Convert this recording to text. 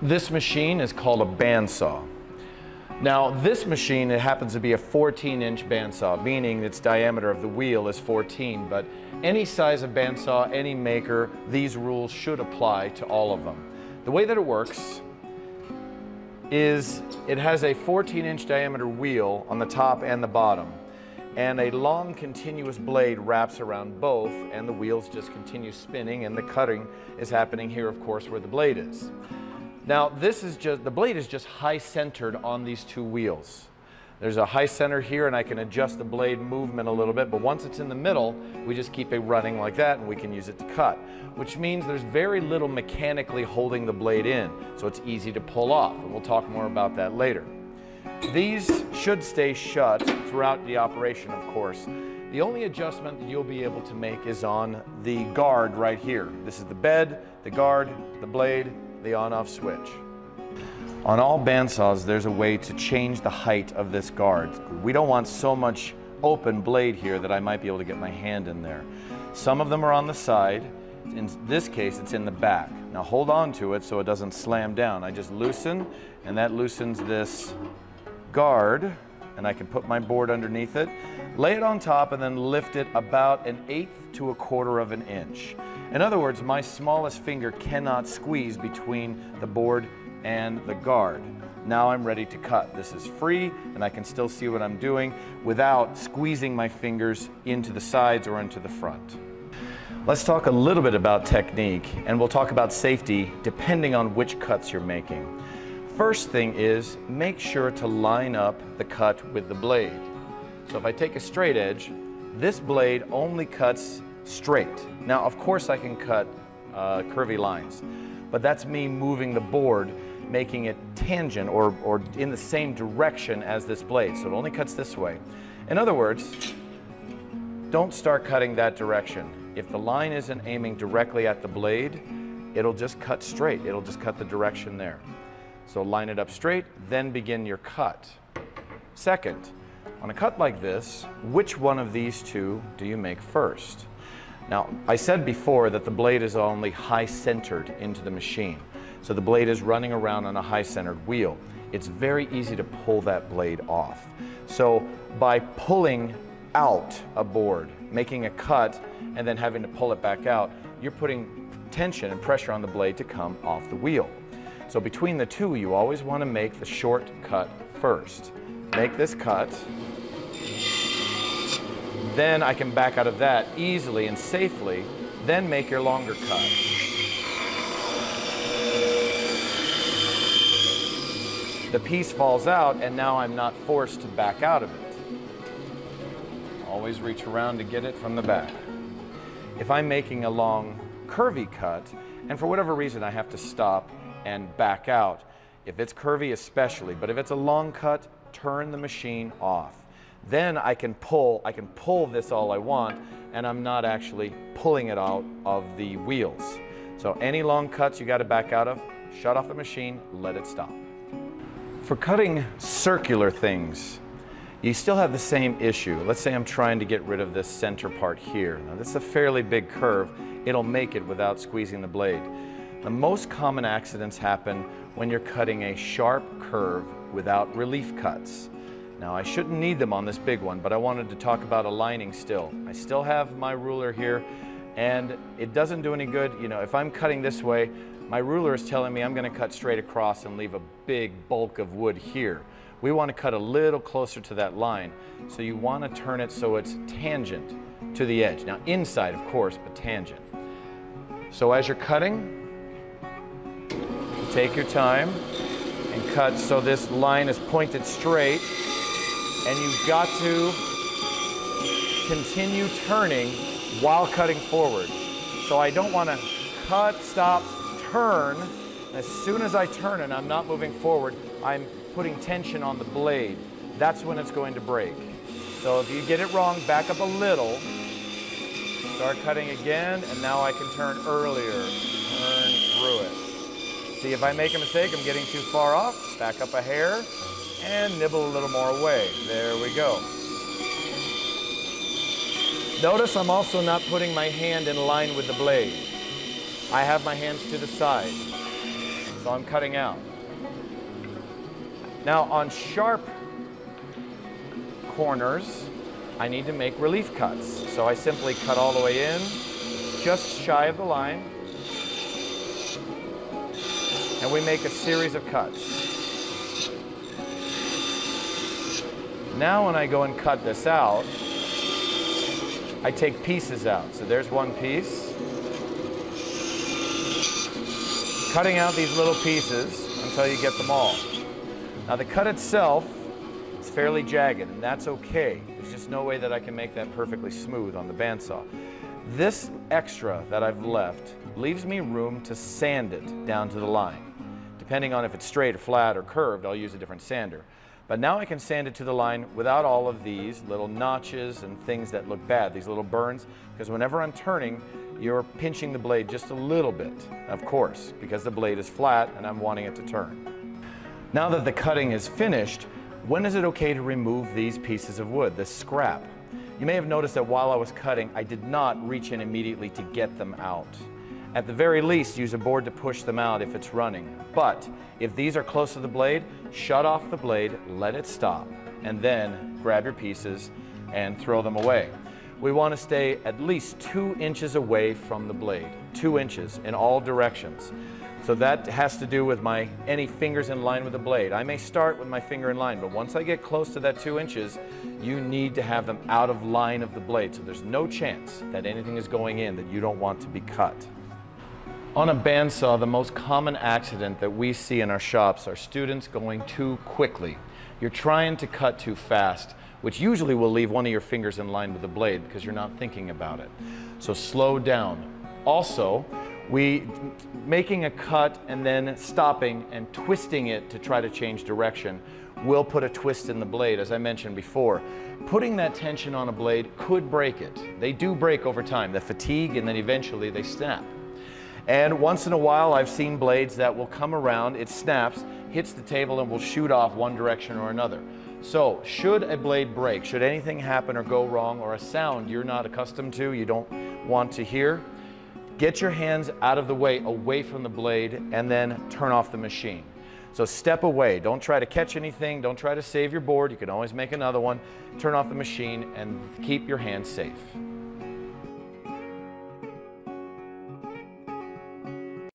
This machine is called a bandsaw. Now this machine, it happens to be a 14-inch bandsaw, meaning its diameter of the wheel is 14, but any size of bandsaw, any maker, these rules should apply to all of them. The way that it works is it has a 14-inch diameter wheel on the top and the bottom, and a long continuous blade wraps around both, and the wheels just continue spinning, and the cutting is happening here, of course, where the blade is. Now the blade is just high centered on these two wheels. There's a high center here, and I can adjust the blade movement a little bit, but once it's in the middle, we just keep it running like that, and we can use it to cut, which means there's very little mechanically holding the blade in, so it's easy to pull off, and we'll talk more about that later. These should stay shut throughout the operation, of course. The only adjustment that you'll be able to make is on the guard right here. This is the bed, the guard, the blade, the on-off switch. On all bandsaws, there's a way to change the height of this guard. We don't want so much open blade here that I might be able to get my hand in there. Some of them are on the side. In this case, it's in the back. Now hold on to it so it doesn't slam down. I just loosen, and that loosens this guard, and I can put my board underneath it, lay it on top, and then lift it about 1/8 to 1/4 of an inch. In other words, my smallest finger cannot squeeze between the board and the guard. Now I'm ready to cut. This is free, and I can still see what I'm doing without squeezing my fingers into the sides or into the front. Let's talk a little bit about technique, and we'll talk about safety depending on which cuts you're making. First thing is, make sure to line up the cut with the blade. So if I take a straight edge, this blade only cuts straight. Now, of course, I can cut curvy lines, but that's me moving the board, making it tangent or in the same direction as this blade, so it only cuts this way. In other words, don't start cutting that direction. If the line isn't aiming directly at the blade, it'll just cut straight. It'll just cut the direction there. So line it up straight, then begin your cut. Second, on a cut like this, which one of these two do you make first? Now, I said before that the blade is only high-centered into the machine. So the blade is running around on a high-centered wheel. It's very easy to pull that blade off. So by pulling out a board, making a cut, and then having to pull it back out, you're putting tension and pressure on the blade to come off the wheel. So between the two, you always want to make the short cut first. Make this cut. Then I can back out of that easily and safely, then make your longer cut. The piece falls out, and now I'm not forced to back out of it. Always reach around to get it from the back. If I'm making a long, curvy cut, and for whatever reason I have to stop and back out, if it's curvy especially, but if it's a long cut, turn the machine off. Then I can pull this all I want, and I'm not actually pulling it out of the wheels. So any long cuts you got to back out of, shut off the machine, let it stop. For cutting circular things, you still have the same issue. Let's say I'm trying to get rid of this center part here. Now this is a fairly big curve. It'll make it without squeezing the blade. The most common accidents happen when you're cutting a sharp curve without relief cuts. Now I shouldn't need them on this big one, but I wanted to talk about aligning still. I still have my ruler here, and it doesn't do any good. You know, if I'm cutting this way, my ruler is telling me I'm going to cut straight across and leave a big bulk of wood here. We want to cut a little closer to that line, so you want to turn it so it's tangent to the edge. Now inside, of course, but tangent. So as you're cutting, take your time and cut so this line is pointed straight, and you've got to continue turning while cutting forward. So I don't want to cut, stop, turn. As soon as I turn and I'm not moving forward, I'm putting tension on the blade. That's when it's going to break. So if you get it wrong, back up a little, start cutting again, and now I can turn earlier, turn through it. See, if I make a mistake, I'm getting too far off, back up a hair, and nibble a little more away. There we go. Notice I'm also not putting my hand in line with the blade. I have my hands to the side. So I'm cutting out. Now on sharp corners, I need to make relief cuts. So I simply cut all the way in, just shy of the line, and we make a series of cuts. Now when I go and cut this out, I take pieces out. So there's one piece. Cutting out these little pieces until you get them all. Now the cut itself is fairly jagged, and that's okay. There's just no way that I can make that perfectly smooth on the bandsaw. This extra that I've left leaves me room to sand it down to the line. Depending on if it's straight or flat or curved, I'll use a different sander. But now I can sand it to the line without all of these little notches and things that look bad, these little burns, because whenever I'm turning, you're pinching the blade just a little bit, of course, because the blade is flat and I'm wanting it to turn. Now that the cutting is finished, when is it okay to remove these pieces of wood, this scrap? You may have noticed that while I was cutting, I did not reach in immediately to get them out. At the very least, use a board to push them out if it's running. But if these are close to the blade, shut off the blade, let it stop, and then grab your pieces and throw them away. We want to stay at least 2 inches away from the blade, 2 inches in all directions. So that has to do with any fingers in line with the blade. I may start with my finger in line, but once I get close to that 2 inches, you need to have them out of line of the blade. So there's no chance that anything is going in that you don't want to be cut. On a bandsaw, the most common accident that we see in our shops are students going too quickly. You're trying to cut too fast, which usually will leave one of your fingers in line with the blade because you're not thinking about it. So slow down. Also, making a cut and then stopping and twisting it to try to change direction will put a twist in the blade, as I mentioned before. Putting that tension on a blade could break it. They do break over time, the fatigue, and then eventually they snap. And once in a while, I've seen blades that will come around, it snaps, hits the table, and will shoot off one direction or another. So, should a blade break, should anything happen or go wrong, or a sound you're not accustomed to, you don't want to hear, get your hands out of the way, away from the blade, and then turn off the machine. So step away. Don't try to catch anything. Don't try to save your board. You can always make another one. Turn off the machine and keep your hands safe.